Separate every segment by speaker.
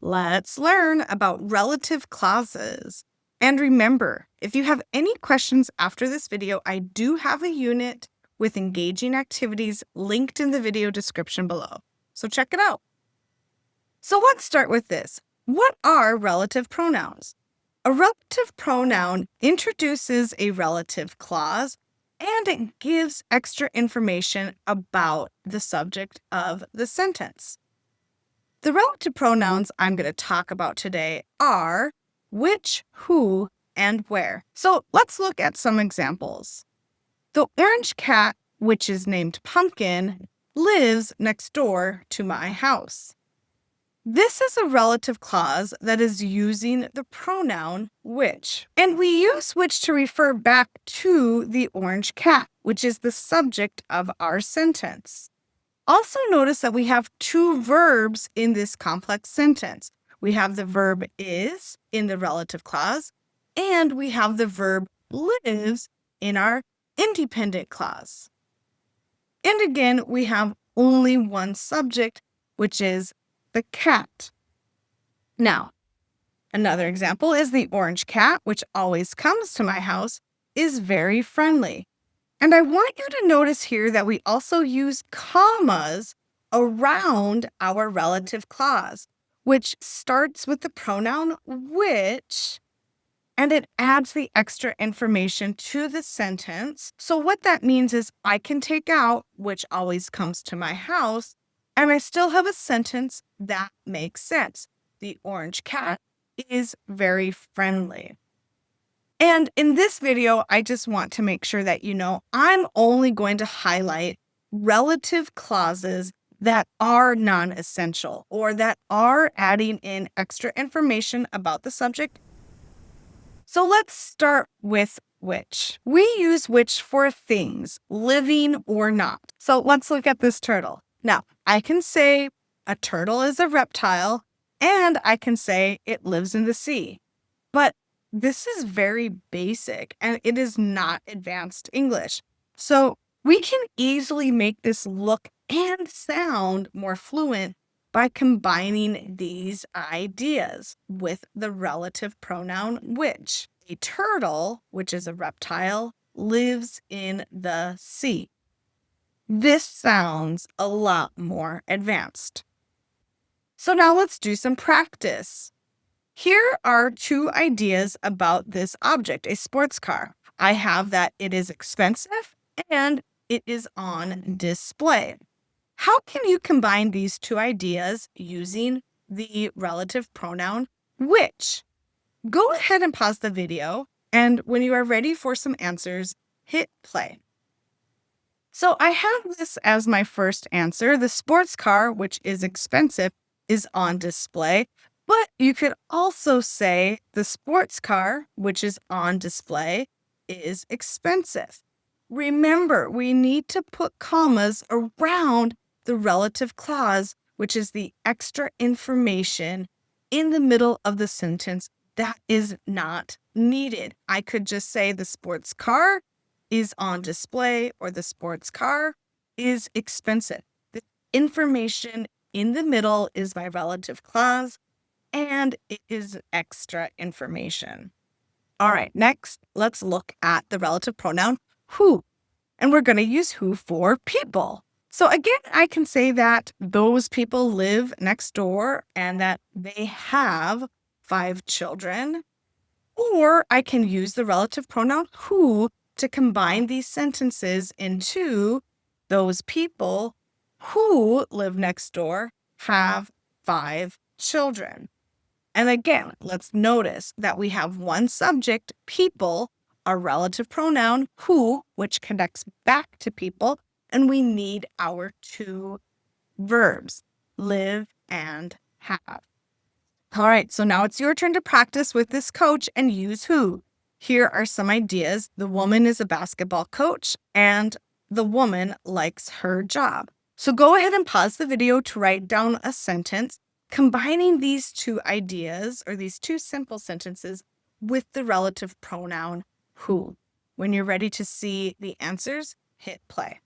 Speaker 1: Let's learn about relative clauses. And remember, if you have any questions after this video, I do have a unit with engaging activities linked in the video description below. So check it out. So let's start with this. What are relative pronouns? A relative pronoun introduces a relative clause and it gives extra information about the subject of the sentence. The relative pronouns I'm going to talk about today are which, who, and where. So let's look at some examples. The orange cat, which is named Pumpkin, lives next door to my house. This is a relative clause that is using the pronoun which. And we use which to refer back to the orange cat, which is the subject of our sentence. Also notice that we have two verbs in this complex sentence. We have the verb is in the relative clause, and we have the verb lives in our independent clause. And again, we have only one subject, which is the cat. Now, another example is the orange cat, which always comes to my house, is very friendly. And I want you to notice here that we also use commas around our relative clause, which starts with the pronoun which, and it adds the extra information to the sentence. So what that means is I can take out which always comes to my house, and I still have a sentence that makes sense. The orange cat is very friendly. And in this video, I just want to make sure that you know I'm only going to highlight relative clauses that are non-essential or that are adding in extra information about the subject. So let's start with which. We use which for things, living or not. So let's look at this turtle. Now, I can say a turtle is a reptile, and I can say it lives in the sea. But this is very basic and it is not advanced English. So we can easily make this look and sound more fluent by combining these ideas with the relative pronoun which. A turtle, which is a reptile, lives in the sea. This sounds a lot more advanced. So now let's do some practice. Here are two ideas about this object, a sports car. I have that it is expensive and it is on display. How can you combine these two ideas using the relative pronoun which? Go ahead and pause the video, and when you are ready for some answers, hit play. So I have this as my first answer. The sports car, which is expensive, is on display. But you could also say the sports car, which is on display, is expensive. Remember, we need to put commas around the relative clause, which is the extra information in the middle of the sentence that is not needed. I could just say the sports car is on display or the sports car is expensive. The information in the middle is my relative clause, and it is extra information. All right, next, let's look at the relative pronoun who. And we're going to use who for people. So again, I can say that those people live next door and that they have 5 children. Or I can use the relative pronoun who to combine these sentences into those people who live next door have 5 children. And again, let's notice that we have one subject, people, a relative pronoun, who, which connects back to people, and we need our 2 verbs, live and have. All right, so now it's your turn to practice with this coach and use who. Here are some ideas. The woman is a basketball coach, and the woman likes her job. So go ahead and pause the video to write down a sentence combining these 2 ideas or these 2 simple sentences with the relative pronoun who. When you're ready to see the answers, hit play.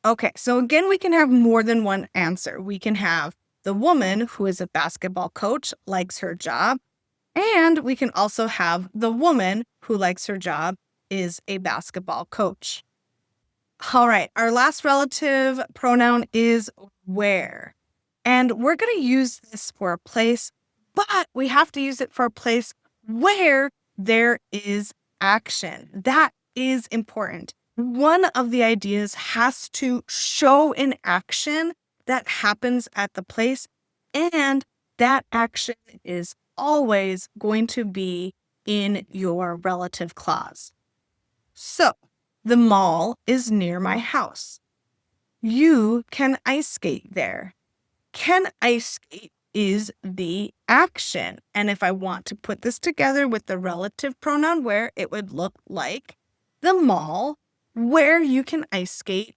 Speaker 1: Okay, so again, we can have more than one answer. We can have the woman who is a basketball coach likes her job. And we can also have the woman who likes her job is a basketball coach. All right, our last relative pronoun is where. And we're going to use this for a place, but we have to use it for a place where there is action. That is important. One of the ideas has to show an action that happens at the place, and that action is always going to be in your relative clause. So, the mall is near my house. You can ice skate there. Can ice skate is the action. And if I want to put this together with the relative pronoun where, it would look like the mall where you can ice skate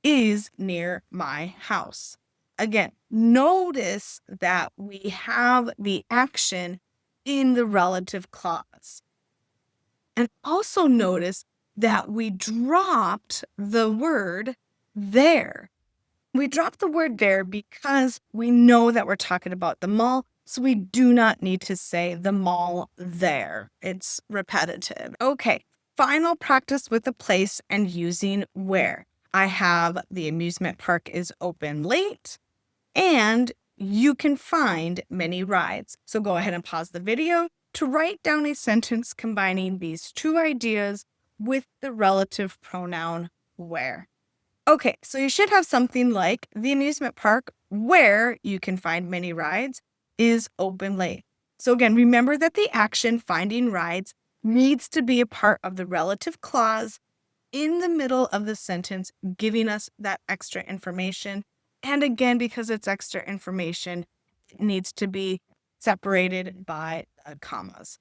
Speaker 1: is near my house. Again, notice that we have the action in the relative clause. And also notice that we dropped the word there. We dropped the word there because we know that we're talking about the mall, so we do not need to say the mall there. It's repetitive. Okay, final practice with a place and using where. I have the amusement park is open late, and you can find many rides. So go ahead and pause the video to write down a sentence combining these two ideas with the relative pronoun where. Okay, so you should have something like the amusement park where you can find many rides is open late. So again, remember that the action finding rides needs to be a part of the relative clause in the middle of the sentence, giving us that extra information. And again, because it's extra information, it needs to be separated by commas.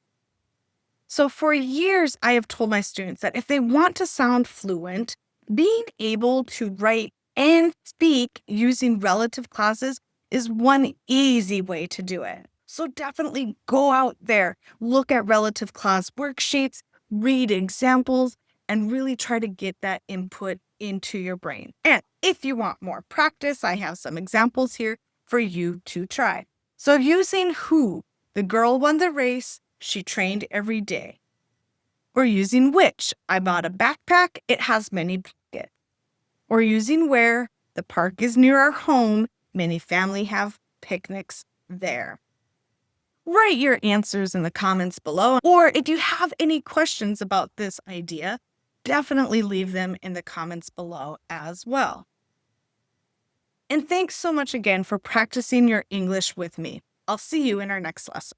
Speaker 1: So for years, I have told my students that if they want to sound fluent, being able to write and speak using relative clauses is one easy way to do it. So definitely go out there, look at relative clause worksheets, read examples, and really try to get that input into your brain. And if you want more practice, I have some examples here for you to try. So using who, the girl won the race, she trained every day. Or using which, I bought a backpack, it has many pockets. Or using where, the park is near our home, many family have picnics there. Write your answers in the comments below, or if you have any questions about this idea, definitely leave them in the comments below as well. And thanks so much again for practicing your English with me. I'll see you in our next lesson.